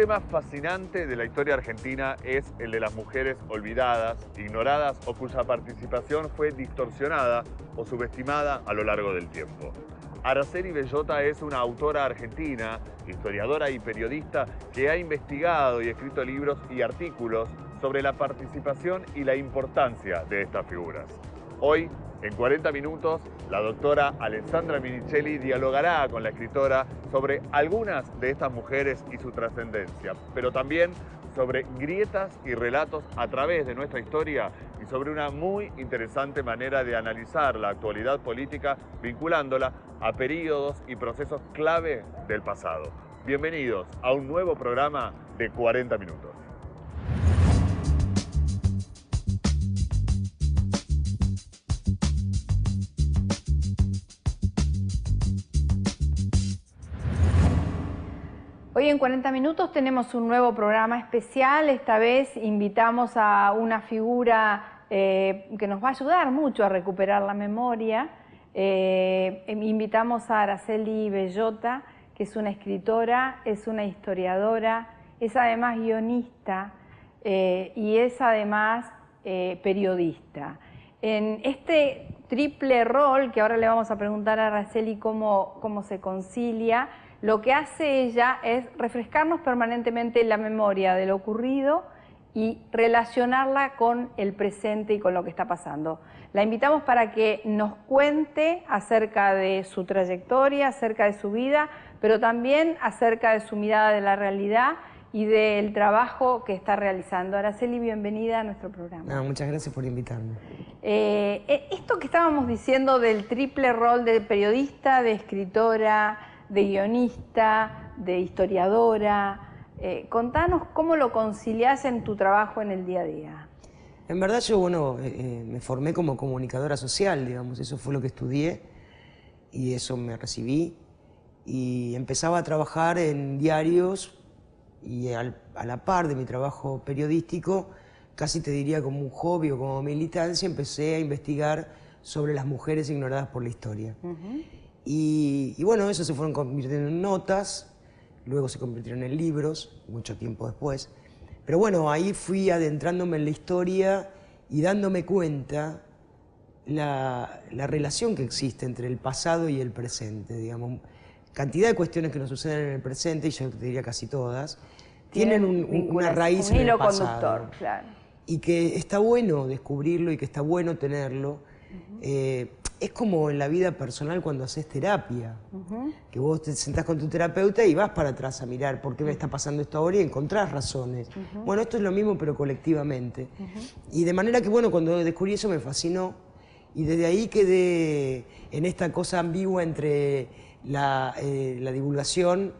tema fascinante de la historia argentina es el de las mujeres olvidadas, ignoradas o cuya participación fue distorsionada o subestimada a lo largo del tiempo. Araceli Bellota es una autora argentina, historiadora y periodista que ha investigado y escrito libros y artículos sobre la participación y la importancia de estas figuras. Hoy, en 40 minutos, la doctora Alessandra Minichelli dialogará con la escritora sobre algunas de estas mujeres y su trascendencia, pero también sobre grietas y relatos a través de nuestra historia y sobre una muy interesante manera de analizar la actualidad política vinculándola a periodos y procesos clave del pasado. Bienvenidos a un nuevo programa de 40 minutos. Hoy en 40 minutos tenemos un nuevo programa especial. Esta vez invitamos a una figura que nos va a ayudar mucho a recuperar la memoria. Invitamos a Araceli Bellota, que es una escritora, es una historiadora, es además guionista y es además periodista. En este triple rol, que ahora le vamos a preguntar a Araceli cómo se concilia, lo que hace ella es refrescarnos permanentemente la memoria de lo ocurrido y relacionarla con el presente y con lo que está pasando. La invitamos para que nos cuente acerca de su trayectoria, acerca de su vida, pero también acerca de su mirada de la realidad y del trabajo que está realizando. Araceli, bienvenida a nuestro programa. Muchas gracias por invitarme. Esto que estábamos diciendo del triple rol de periodista, de escritora, de guionista, de historiadora, contanos cómo lo conciliás en tu trabajo en el día a día. En verdad yo, me formé como comunicadora social, digamos, eso fue lo que estudié y eso me recibí. Y empezaba a trabajar en diarios y a la par de mi trabajo periodístico, casi te diría como un hobby o como militancia, empecé a investigar sobre las mujeres ignoradas por la historia. Y bueno, eso se fueron convirtiendo en notas, luego se convirtieron en libros, mucho tiempo después. Pero bueno, ahí fui adentrándome en la historia y dándome cuenta la relación que existe entre el pasado y el presente, digamos. Cantidad de cuestiones que nos suceden en el presente, y yo te diría casi todas, tienen una raíz en el pasado. Un hilo conductor, claro. Y que está bueno descubrirlo y que está bueno tenerlo. Es como en la vida personal cuando haces terapia, que vos te sentás con tu terapeuta y vas para atrás a mirar por qué me está pasando esto ahora y encontrás razones. Bueno, esto es lo mismo pero colectivamente. Y de manera que, bueno, cuando descubrí eso me fascinó y desde ahí quedé en esta cosa ambigua entre la divulgación,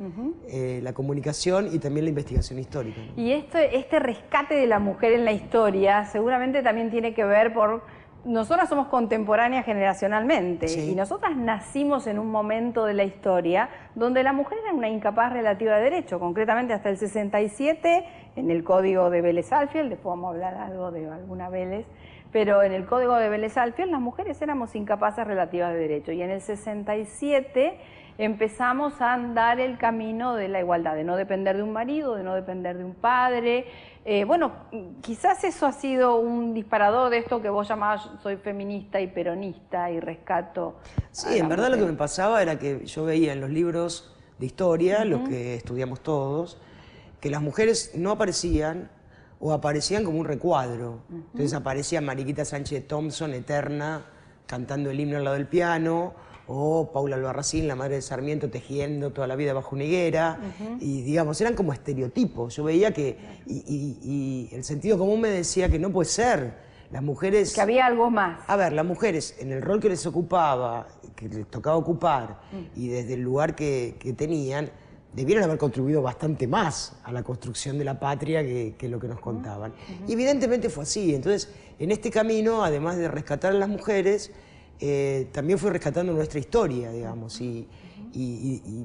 la comunicación y también la investigación histórica, ¿no? Y este rescate de la mujer en la historia seguramente también tiene que ver por... Nosotras somos contemporáneas generacionalmente, sí, y nosotras nacimos en un momento de la historia donde la mujer era una incapaz relativa de derecho, concretamente hasta el 67 en el Código de Vélez-Sarsfield, después vamos a hablar algo de alguna Vélez, pero en el Código de Vélez-Sarsfield las mujeres éramos incapaces relativas de derecho y en el 67 empezamos a andar el camino de la igualdad, de no depender de un marido, de no depender de un padre. Bueno, quizás eso ha sido un disparador de esto que vos llamabas soy feminista y peronista y rescato. Sí, en verdad lo que me pasaba era que yo veía en los libros de historia, los que estudiamos todos, que las mujeres no aparecían o aparecían como un recuadro. Entonces aparecía Mariquita Sánchez Thompson, eterna, cantando el himno al lado del piano, o Paula Albarracín, la madre de Sarmiento, tejiendo toda la vida bajo una higuera, y digamos, eran como estereotipos. Yo veía que, y el sentido común me decía que no puede ser, las mujeres... Que había algo más. A ver, las mujeres, en el rol que les ocupaba, que les tocaba ocupar, y desde el lugar que tenían, debieron haber contribuido bastante más a la construcción de la patria que lo que nos contaban. Y evidentemente fue así. Entonces, en este camino, además de rescatar a las mujeres, también fui rescatando nuestra historia, digamos, y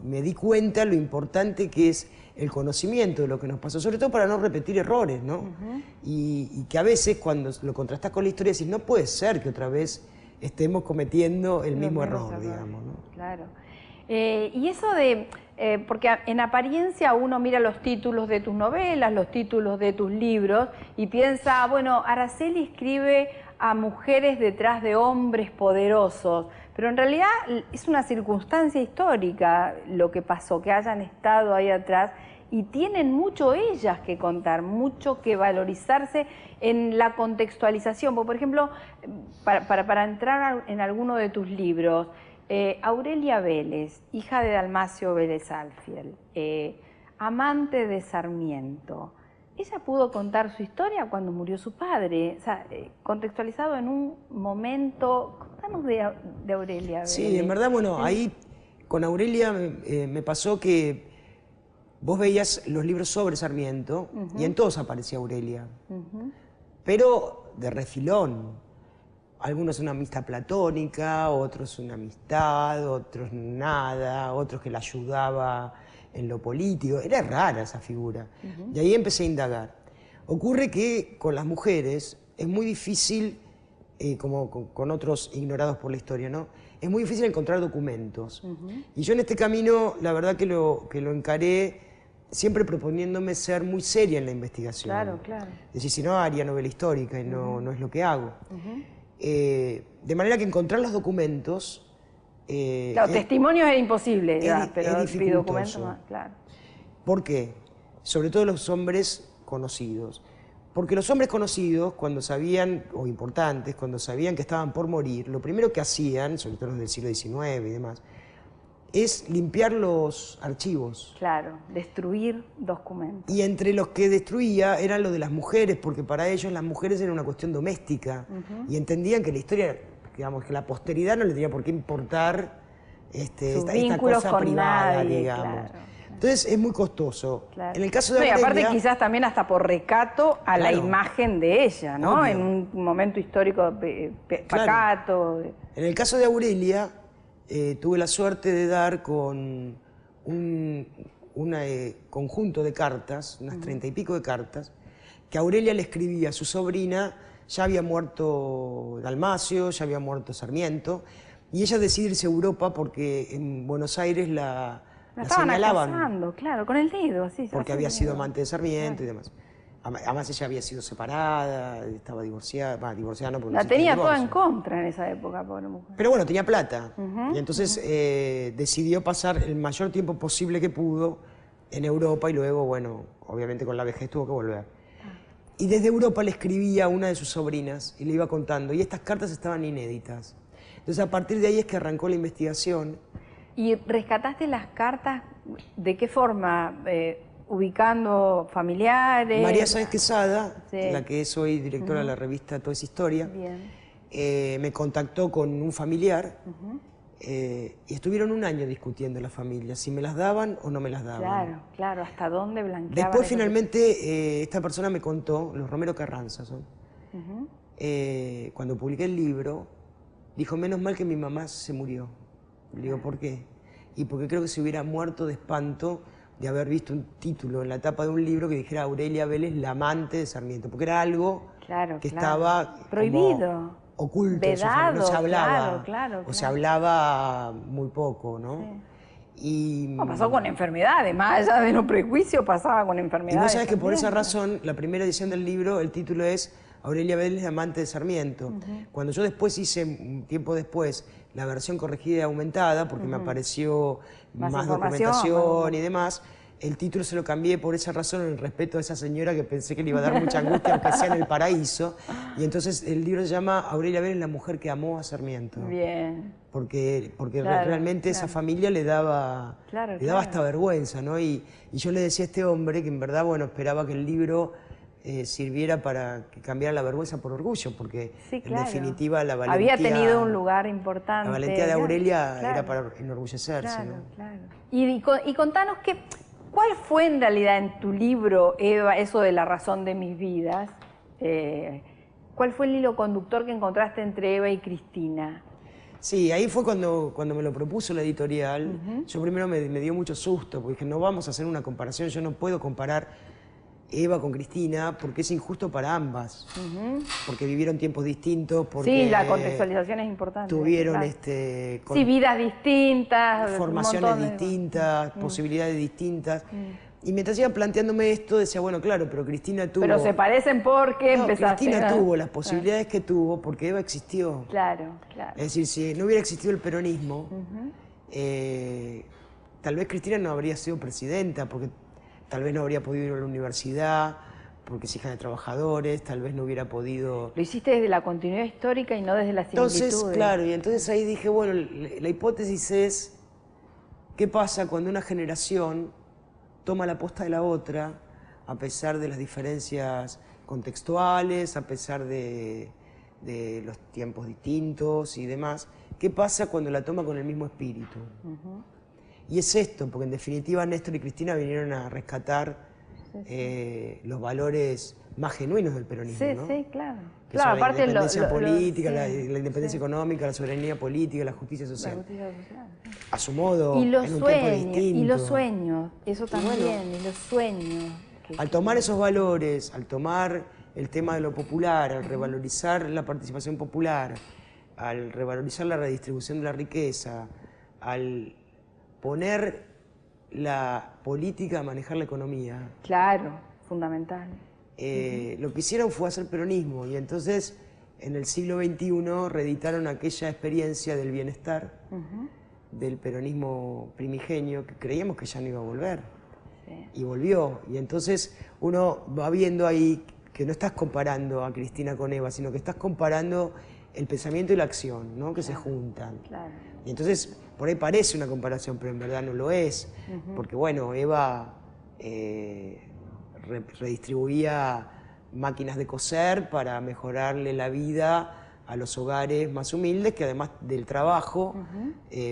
me di cuenta lo importante que es el conocimiento de lo que nos pasó, sobre todo para no repetir errores, ¿no? Y que a veces cuando lo contrastás con la historia decís, no puede ser que otra vez estemos cometiendo el mismo error, digamos, ¿no? Claro. Y eso de, porque en apariencia uno mira los títulos de tus novelas, los títulos de tus libros y piensa, bueno, Araceli escribe a mujeres detrás de hombres poderosos, pero en realidad es una circunstancia histórica lo que pasó, que hayan estado ahí atrás y tienen mucho ellas que contar, mucho que valorizarse en la contextualización. Por ejemplo, para entrar en alguno de tus libros, Aurelia Vélez, hija de Dalmacio Vélez Alfiel, amante de Sarmiento. Ella pudo contar su historia cuando murió su padre, o sea, contextualizado en un momento. Contanos de Aurelia Vélez. Sí, en verdad, bueno, ahí con Aurelia me pasó que vos veías los libros sobre Sarmiento y en todos aparecía Aurelia, pero de refilón. Algunos una amistad platónica, otros una amistad, otros nada, otros que la ayudaba en lo político. Era rara esa figura. Y ahí empecé a indagar. Ocurre que con las mujeres es muy difícil, como con otros ignorados por la historia, ¿no? Es muy difícil encontrar documentos. Y yo en este camino, la verdad que lo encaré siempre proponiéndome ser muy seria en la investigación. Claro, claro. Es decir, si no haría novela histórica y no es lo que hago. De manera que encontrar los documentos... Claro, testimonios era imposible, pero es dificultoso. documentos no, claro. ¿Por qué? Sobre todo los hombres conocidos. Porque los hombres conocidos, cuando sabían, o importantes, cuando sabían que estaban por morir, lo primero que hacían, sobre todo los del siglo XIX y demás, es limpiar los archivos. Claro, destruir documentos. Y entre los que destruía eran los de las mujeres, porque para ellos las mujeres eran una cuestión doméstica. Y entendían que la historia, digamos, que la posteridad no le tenía por qué importar esta cosa privada, nadie, digamos. Claro. Entonces es muy costoso. Claro. En el caso de no, y Aurelia, aparte quizás también hasta por recato a la imagen de ella, ¿no? Obvio. En un momento histórico pacato. En el caso de Aurelia, tuve la suerte de dar con un conjunto de cartas, unas 30 y pico de cartas, que Aurelia le escribía a su sobrina. Ya había muerto Dalmacio, ya había muerto Sarmiento, y ella decide irse a Europa porque en Buenos Aires la señalaban. Acusando, claro, con el dedo, sí. Porque había sido amante de Sarmiento y demás. Además ella había sido separada, estaba divorciada, divorciada no, porque la tenía toda en contra en esa época, pobre mujer. Pero bueno, tenía plata, y entonces decidió pasar el mayor tiempo posible que pudo en Europa y luego, bueno, obviamente con la vejez tuvo que volver. Y desde Europa le escribía a una de sus sobrinas y le iba contando, y estas cartas estaban inéditas. Entonces a partir de ahí es que arrancó la investigación. ¿Y rescataste las cartas de qué forma? Ubicando familiares. María Sáenz Quesada, Sí. la que es hoy directora de la revista Toda esa Historia, me contactó con un familiar y estuvieron un año discutiendo la familia, si me las daban o no me las daban. Claro, claro, hasta dónde blanqueaban. Después finalmente esta persona me contó, los Romero Carranza son, cuando publiqué el libro, dijo, menos mal que mi mamá se murió. Le digo, ¿por qué? Y porque creo que se hubiera muerto de espanto de haber visto un título en la tapa de un libro que dijera Aurelia Vélez, la amante de Sarmiento, porque era algo que estaba prohibido, oculto, vedado, no se hablaba, claro. Se hablaba muy poco, ¿no? Sí. Y pasó con enfermedades, más allá de los prejuicios, pasaba con enfermedades. Y vos sabés que por esa también. razón, la primera edición del libro, el título es Aurelia Vélez, amante de Sarmiento. Cuando yo después hice, un tiempo después, la versión corregida y aumentada, porque me apareció más documentación y demás, el título se lo cambié por esa razón, en respeto a esa señora que pensé que le iba a dar mucha angustia, aunque sea en el paraíso. Y entonces el libro se llama Aurelia Vélez, la mujer que amó a Sarmiento. Bien. Porque realmente esa familia le daba hasta vergüenza, ¿no? Y yo le decía a este hombre que en verdad, bueno, esperaba que el libro sirviera para que cambiara la vergüenza por orgullo, porque en definitiva la valentía... Había tenido un lugar importante. La valentía de Aurelia era para enorgullecerse, ¿no? Y contanos ¿cuál fue en realidad en tu libro, Eva, eso de la razón de mis vidas? ¿Cuál fue el hilo conductor que encontraste entre Eva y Cristina? Sí, ahí fue cuando me lo propuso la editorial. Yo primero me dio mucho susto, porque dije, no vamos a hacer una comparación, yo no puedo comparar Eva con Cristina, porque es injusto para ambas, porque vivieron tiempos distintos, porque sí, la contextualización es importante. tuvieron claro. Sí, vidas distintas, formaciones distintas, posibilidades distintas. Y mientras iba planteándome esto, decía, bueno, claro, pero Cristina tuvo... Pero se parecen porque empezaste... Cristina tuvo las posibilidades que tuvo porque Eva existió. Claro, claro. Es decir, si no hubiera existido el peronismo, tal vez Cristina no habría sido presidenta, porque tal vez no habría podido ir a la universidad, porque es hija de trabajadores, tal vez no hubiera podido... Lo hiciste desde la continuidad histórica y no desde la similitud. Entonces, claro, y entonces ahí dije, bueno, la hipótesis es, ¿qué pasa cuando una generación toma la posta de la otra, a pesar de las diferencias contextuales, a pesar de los tiempos distintos y demás? ¿Qué pasa cuando la toma con el mismo espíritu? Y es esto, porque en definitiva Néstor y Cristina vinieron a rescatar los valores más genuinos del peronismo, sí, ¿no? Sí, claro. Que claro, son la aparte independencia política, sí, la independencia económica, la soberanía política, la justicia social. La justicia social. A su modo, Y los en un tiempo sueños, distinto. y los sueños, eso también, bueno, y los sueños. Al tomar esos valores, al tomar el tema de lo popular, al revalorizar la participación popular, al revalorizar la redistribución de la riqueza, al poner la política a manejar la economía. Claro, fundamental. Lo que hicieron fue hacer peronismo y entonces en el siglo XXI reeditaron aquella experiencia del bienestar, del peronismo primigenio, que creíamos que ya no iba a volver. Y volvió. Y entonces uno va viendo ahí que no estás comparando a Cristina con Eva, sino que estás comparando el pensamiento y la acción, ¿no? Que se juntan. Claro. Y entonces por ahí parece una comparación, pero en verdad no lo es. Porque bueno, Eva redistribuía máquinas de coser para mejorarle la vida a los hogares más humildes, que además del trabajo,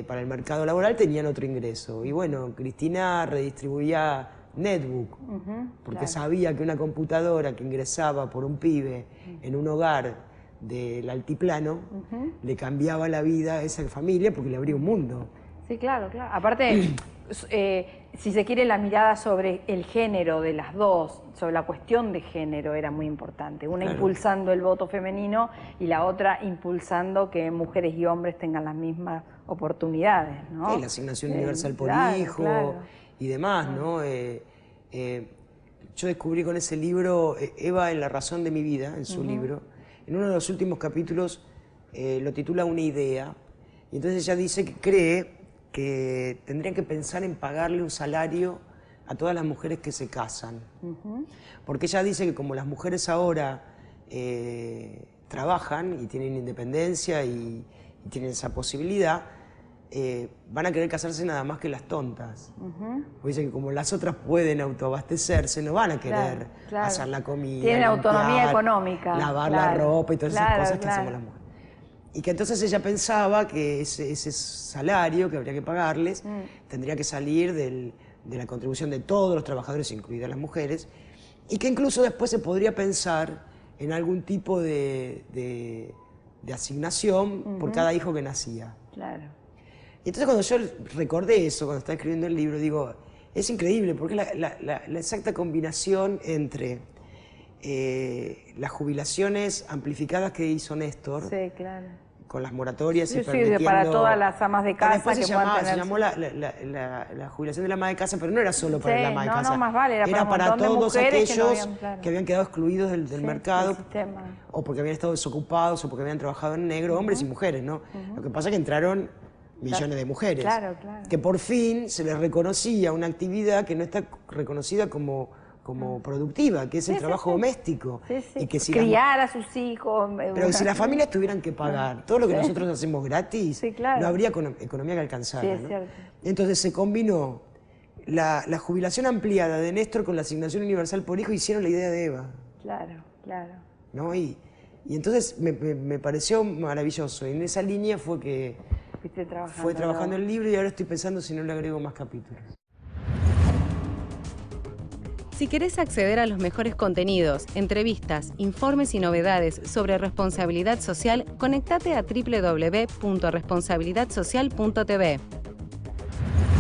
para el mercado laboral tenían otro ingreso. Y bueno, Cristina redistribuía netbook, porque sabía que una computadora que ingresaba por un pibe en un hogar del altiplano le cambiaba la vida a esa familia porque le abría un mundo. Sí, claro, claro. Aparte, si se quiere, la mirada sobre el género de las dos, sobre la cuestión de género era muy importante. Una impulsando el voto femenino y la otra impulsando que mujeres y hombres tengan las mismas oportunidades, ¿no? Sí, la asignación universal por hijo y demás, ¿no? Yo descubrí con ese libro, Eva en La razón de mi vida, en su libro, en uno de los últimos capítulos lo titula Una idea, y entonces ella dice que cree que tendrían que pensar en pagarle un salario a todas las mujeres que se casan. Porque ella dice que como las mujeres ahora trabajan y tienen independencia y tienen esa posibilidad, van a querer casarse nada más que las tontas. Porque dice que como las otras pueden autoabastecerse, no van a querer hacer la comida, tienen autonomía limpiar, económica, lavar la ropa y todas esas cosas que hacemos las mujeres. Y que entonces ella pensaba que ese salario que habría que pagarles tendría que salir de la contribución de todos los trabajadores, incluidas las mujeres, y que incluso después se podría pensar en algún tipo de asignación por cada hijo que nacía. Claro. Y entonces cuando yo recordé eso, cuando estaba escribiendo el libro, digo, es increíble, porque es la exacta combinación entre las jubilaciones amplificadas que hizo Néstor, con las moratorias y permitiendo... para todas las amas de casa después que se llamó la jubilación de la ama de casa, pero no era solo para el ama de casa. No, más vale, era para todos aquellos que habían quedado excluidos del mercado, o porque habían estado desocupados, o porque habían trabajado en negro, hombres y mujeres, ¿no? Lo que pasa es que entraron millones de mujeres, que por fin se les reconocía una actividad que no está reconocida como productiva, que es el trabajo doméstico. Y que si criar a sus hijos. Pero si las familias tuvieran que pagar todo lo que nosotros hacemos gratis, no habría economía que alcanzara. ¿No? Entonces se combinó la jubilación ampliada de Néstor con la asignación universal por hijo y hicieron la idea de Eva. ¿No? Y entonces me pareció maravilloso. Y en esa línea fue que fue trabajando el libro y ahora estoy pensando si no le agrego más capítulos. Si querés acceder a los mejores contenidos, entrevistas, informes y novedades sobre responsabilidad social, conectate a www.responsabilidadsocial.tv.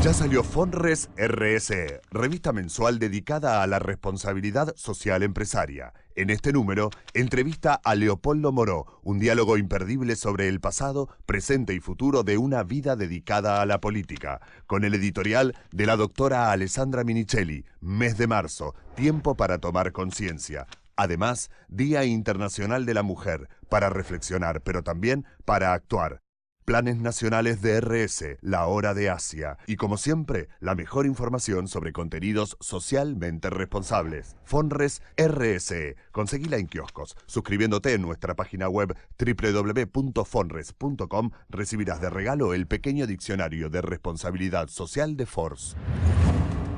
Ya salió Fonres RSE, revista mensual dedicada a la responsabilidad social empresaria. En este número, entrevista a Leopoldo Moró, un diálogo imperdible sobre el pasado, presente y futuro de una vida dedicada a la política, con el editorial de la doctora Alessandra Minichelli, mes de marzo, tiempo para tomar conciencia. Además, Día Internacional de la Mujer, para reflexionar, pero también para actuar. Planes nacionales de RS, la hora de Asia. Y como siempre, la mejor información sobre contenidos socialmente responsables. Fonres RSE. Conseguila en kioscos. Suscribiéndote en nuestra página web www.fonres.com recibirás de regalo el pequeño diccionario de responsabilidad social de Force.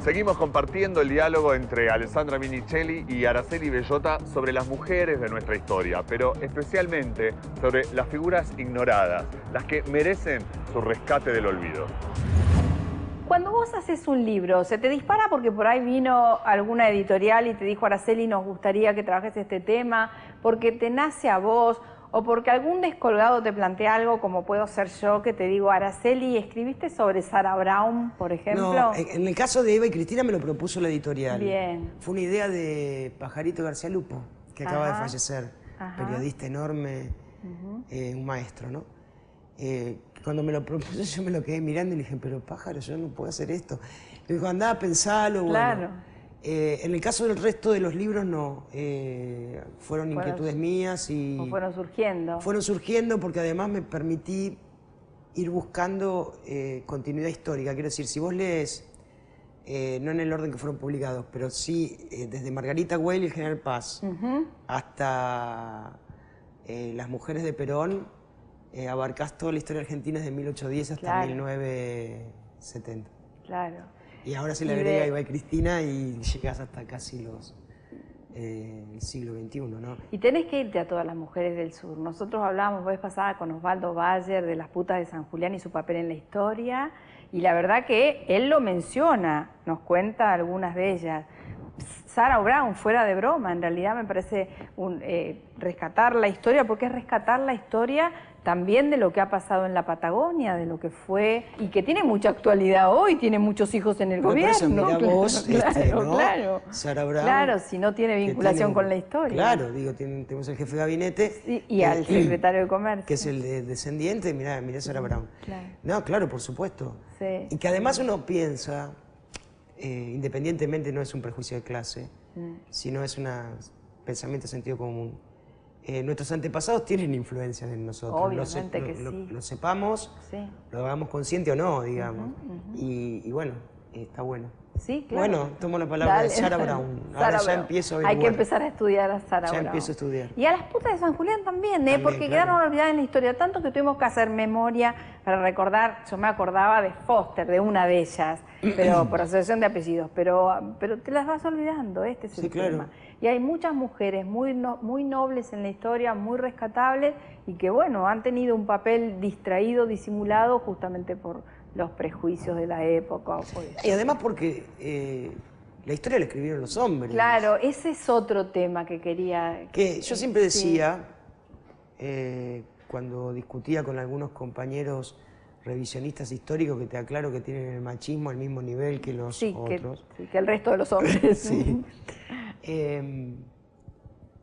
Seguimos compartiendo el diálogo entre Alessandra Minichelli y Araceli Bellota sobre las mujeres de nuestra historia, pero especialmente sobre las figuras ignoradas, las que merecen su rescate del olvido. Cuando vos haces un libro, ¿se te dispara porque por ahí vino alguna editorial y te dijo, Araceli, nos gustaría que trabajes este tema, porque te nace a vos, o porque algún descolgado te plantea algo como puedo ser yo, que te digo, Araceli, ¿escribiste sobre Sarah Brown, por ejemplo? No, en el caso de Eva y Cristina me lo propuso la editorial. Bien. Fue una idea de Pajarito García Lupo, que acaba de fallecer, periodista enorme, un maestro, ¿no? Cuando me lo propuso yo me lo quedé mirando y le dije, pero Pájaro, yo no puedo hacer esto. Me dijo, andá, pensalo, claro. Bueno. En el caso del resto de los libros no, fueron inquietudes mías y... ¿O fueron surgiendo? Fueron surgiendo porque además me permití ir buscando continuidad histórica. Quiero decir, si vos lees, no en el orden que fueron publicados, pero sí desde Margarita Güell y el General Paz hasta Las Mujeres de Perón, abarcás toda la historia argentina desde 1810 hasta 1970. Claro. Y ahora se le agrega Eva y Cristina y llegas hasta casi el siglo XXI, ¿no? Y tenés que irte a todas las mujeres del sur. Nosotros hablábamos la vez pasada con Osvaldo Bayer de las putas de San Julián y su papel en la historia, y la verdad que él lo menciona, nos cuenta algunas de ellas. Sarah Brown, fuera de broma, en realidad me parece rescatar la historia, porque es rescatar la historia también de lo que ha pasado en la Patagonia, de lo que fue, y que tiene mucha actualidad hoy, tiene muchos hijos en el gobierno. Eso, mira vos, ¿no? Claro. Sarah Brown. Claro, si no tiene vinculación con la historia. Claro, digo, tenemos el jefe de gabinete. Y al secretario de Comercio. Que es el descendiente, mirá Sarah Brown. Claro. No, claro, por supuesto. Sí. Y que además uno piensa, independientemente, no es un prejuicio de clase, sino es un pensamiento de sentido común. Nuestros antepasados tienen influencia en nosotros. Obviamente que sí. Lo sepamos, lo hagamos consciente o no, digamos. Y bueno, está bueno. Sí, claro. Bueno, tomo la palabra de Sarah Brown. Ahora ya empiezo a ver. Hay que empezar a estudiar a Sarah Brown. Ya empiezo a estudiar. Y a las putas de San Julián también, porque quedaron olvidadas en la historia. Tanto que tuvimos que hacer memoria para recordar. Yo me acordaba de Foster, de una de ellas, pero por asociación de apellidos. Pero te las vas olvidando, este es el tema. Y hay muchas mujeres muy nobles en la historia, muy rescatables, y que, bueno, han tenido un papel distraído, disimulado, justamente por los prejuicios de la época. Y además porque la historia la escribieron los hombres. Claro, ese es otro tema que quería... Que yo siempre decía, cuando discutía con algunos compañeros revisionistas históricos, que te aclaro que tienen el machismo al mismo nivel que los otros. Que el resto de los hombres. Sí.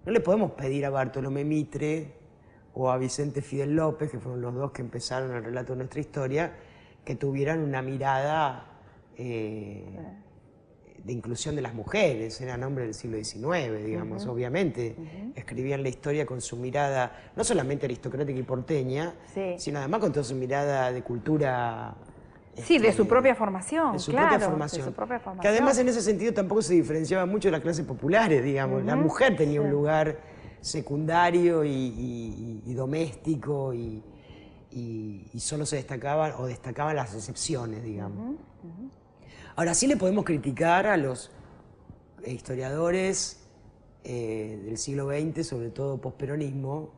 No le podemos pedir a Bartolomé Mitre o a Vicente Fidel López, que fueron los dos que empezaron el relato de nuestra historia, que tuvieran una mirada de inclusión de las mujeres. Eran hombres del siglo XIX, digamos, obviamente. Escribían la historia con su mirada, no solamente aristocrática y porteña, sino además con toda su mirada de cultura... de su propia formación, de su propia formación. Que además en ese sentido tampoco se diferenciaba mucho de las clases populares, digamos. La mujer tenía un lugar secundario y doméstico y solo se destacaban las excepciones, digamos. Ahora sí le podemos criticar a los historiadores del siglo XX, sobre todo posperonismo,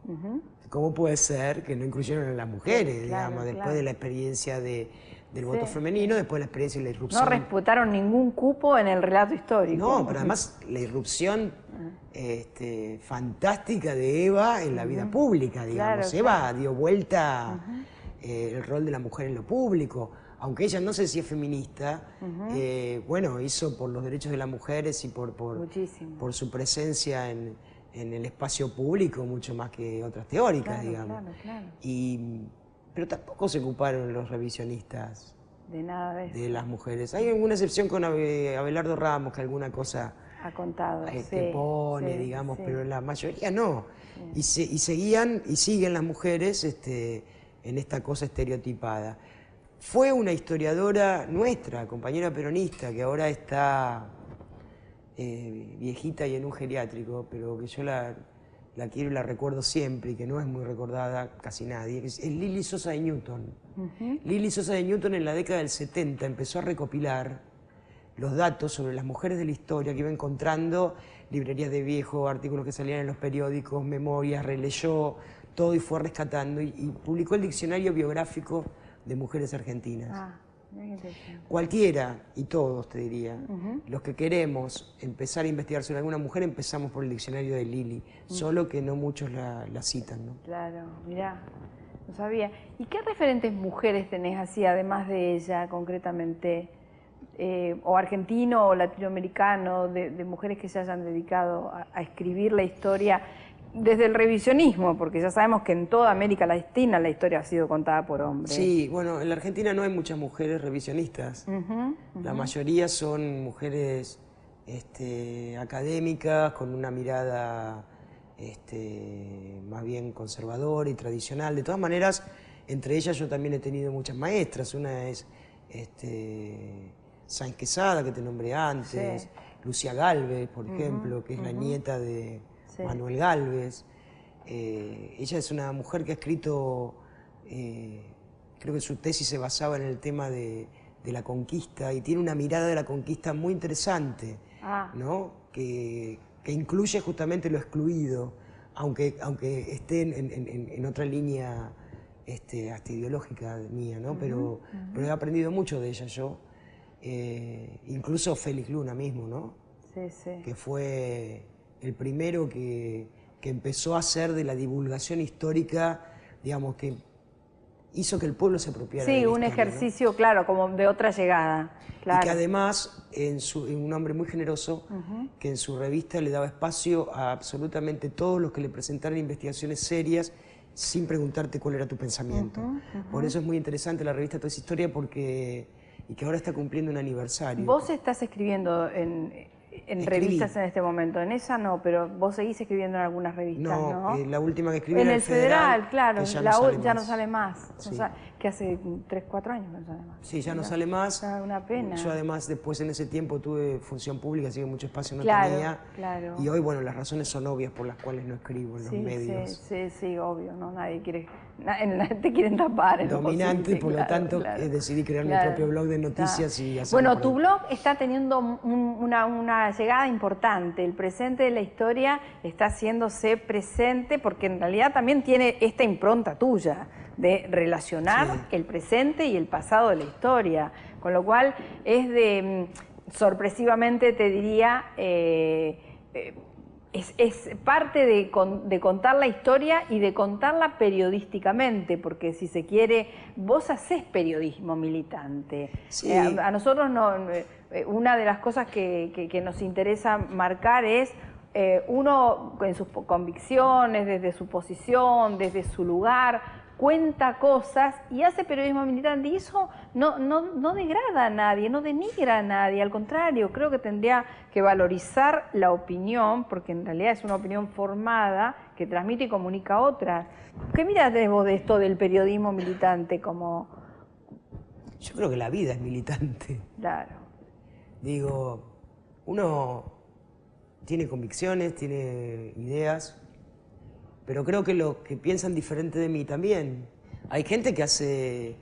cómo puede ser que no incluyeron a las mujeres, digamos, después de la experiencia del voto femenino, después de la experiencia de la irrupción. No respetaron ningún cupo en el relato histórico. No, pero además la irrupción fantástica de Eva en la vida pública, digamos. Eva dio vuelta el rol de la mujer en lo público. aunque ella no sé si es feminista, bueno, hizo por los derechos de las mujeres y por su presencia en el espacio público mucho más que otras teóricas, digamos. Pero tampoco se ocuparon los revisionistas de nada de las mujeres. Hay alguna excepción con Abelardo Ramos, que alguna cosa ha contado, que pone, digamos, pero la mayoría no. Y seguían y siguen las mujeres en esta cosa estereotipada. Fue una historiadora nuestra, compañera peronista, que ahora está viejita y en un geriátrico, pero que yo la quiero y la recuerdo siempre, y que no es muy recordada casi nadie, es Lili Sosa de Newton. Lili Sosa de Newton en la década del 70 empezó a recopilar los datos sobre las mujeres de la historia que iba encontrando, librerías de viejo, artículos que salían en los periódicos, memorias, releyó todo y fue rescatando y publicó el diccionario biográfico de mujeres argentinas. Cualquiera, y todos te diría, los que queremos empezar a investigar sobre alguna mujer empezamos por el diccionario de Lili, solo que no muchos la citan, ¿no? Claro, mirá, no sabía. ¿Y qué referentes mujeres tenés así, además de ella, concretamente? O argentino o latinoamericano, de mujeres que se hayan dedicado a escribir la historia desde el revisionismo, porque ya sabemos que en toda América Latina la historia ha sido contada por hombres. Sí, bueno, en la Argentina no hay muchas mujeres revisionistas. La mayoría son mujeres académicas, con una mirada más bien conservadora y tradicional. De todas maneras, entre ellas yo también he tenido muchas maestras. Una es Sáenz Quesada, que te nombré antes, Lucía Gálvez, por ejemplo, que es la nieta de Manuel Gálvez. Ella es una mujer que ha escrito, creo que su tesis se basaba en el tema de la conquista y tiene una mirada de la conquista muy interesante, ¿no? Que incluye justamente lo excluido, aunque esté en otra línea hasta ideológica mía, ¿no? Pero he aprendido mucho de ella yo. Incluso Félix Luna mismo, ¿no? Que fue el primero que empezó a hacer de la divulgación histórica, digamos, que hizo que el pueblo se apropiara de la historia, un ejercicio, ¿no? Claro, como de otra llegada. Claro. Y que además, un hombre muy generoso, que en su revista le daba espacio a absolutamente todos los que le presentaran investigaciones serias, sin preguntarte cuál era tu pensamiento. Por eso es muy interesante la revista Toda esa Historia, y que ahora está cumpliendo un aniversario. Vos estás escribiendo en revistas en este momento, en esa no, pero vos seguís escribiendo en algunas revistas, ¿no? La última que escribí en el Federal, claro, ya no sale más. Sí. O sea, que hace 3, 4 años no sale más. Sí, ya no sale más. Una pena. Yo además después en ese tiempo tuve función pública, así que mucho espacio no tenía. Claro. Y hoy, bueno, las razones son obvias por las cuales no escribo en los medios. Sí, obvio, ¿no? Nadie quiere, te quieren tapar. Dominante, por lo tanto decidí crear mi propio blog de noticias y hacerlo. Bueno, tu blog está teniendo una llegada importante. El presente de la historia está haciéndose presente porque en realidad también tiene esta impronta tuya de relacionar el presente y el pasado de la historia. Con lo cual es sorpresivamente te diría, es parte de contar la historia y de contarla periodísticamente, porque si se quiere, vos hacés periodismo militante. Sí. A nosotros una de las cosas que nos interesa marcar es uno en sus convicciones, desde su posición, desde su lugar, cuenta cosas y hace periodismo militante, y eso no degrada a nadie, no denigra a nadie, al contrario, creo que tendría que valorizar la opinión, porque en realidad es una opinión formada que transmite y comunica a otras. ¿Qué mirás vos de esto del periodismo militante como...? Yo creo que la vida es militante. Claro. Digo, uno tiene convicciones, tiene ideas, pero creo que los que piensan diferente de mí también. Hay gente que hace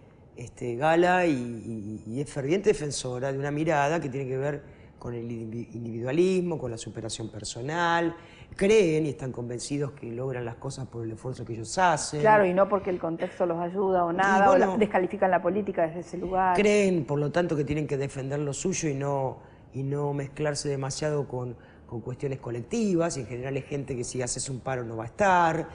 gala y es ferviente defensora de una mirada que tiene que ver con el individualismo, con la superación personal, creen y están convencidos que logran las cosas por el esfuerzo que ellos hacen. Claro, y no porque el contexto los ayuda o nada, bueno, o descalifican la política desde ese lugar. Creen, por lo tanto, que tienen que defender lo suyo y no mezclarse demasiado con cuestiones colectivas, y en general es gente que si haces un paro no va a estar.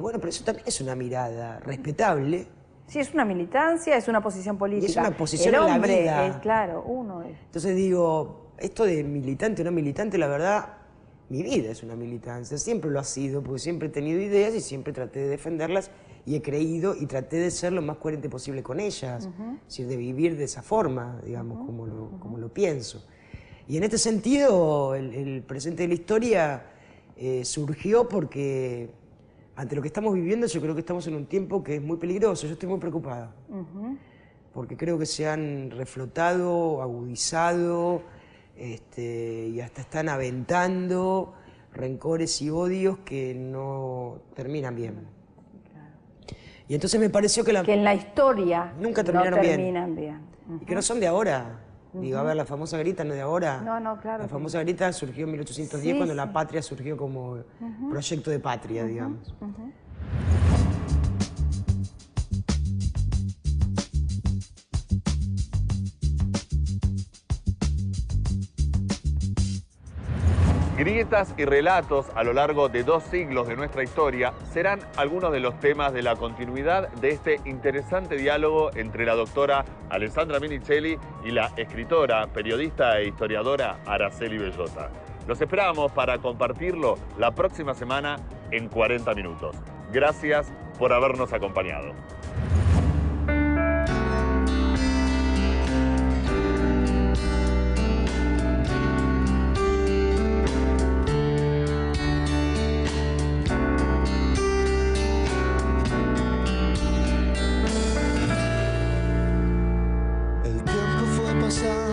Bueno, pero eso también es una mirada respetable, Sí, es una militancia, es una posición política. Y es una posición el en la hombre vida. Es, claro, uno es. Entonces digo, esto de militante o no militante, la verdad, mi vida es una militancia. Siempre lo ha sido, porque siempre he tenido ideas y siempre traté de defenderlas y he creído y traté de ser lo más coherente posible con ellas. Es decir, de vivir de esa forma, digamos, como lo pienso. Y en este sentido, el presente de la historia surgió porque ante lo que estamos viviendo, yo creo que estamos en un tiempo que es muy peligroso. Yo estoy muy preocupada. Porque creo que se han reflotado, agudizado, y hasta están aventando rencores y odios que no terminan bien. Y entonces me pareció que en la historia nunca terminaron bien. Y que no son de ahora. Digo, a ver, la famosa grieta no es de ahora. No, claro. La famosa grieta surgió en 1810 cuando la patria patria surgió como proyecto de patria, digamos. Grietas y relatos a lo largo de 2 siglos de nuestra historia serán algunos de los temas de la continuidad de este interesante diálogo entre la doctora Alessandra Minicelli y la escritora, periodista e historiadora Araceli Bellota. Los esperamos para compartirlo la próxima semana en 40 minutos. Gracias por habernos acompañado. El tiempo fue pasando.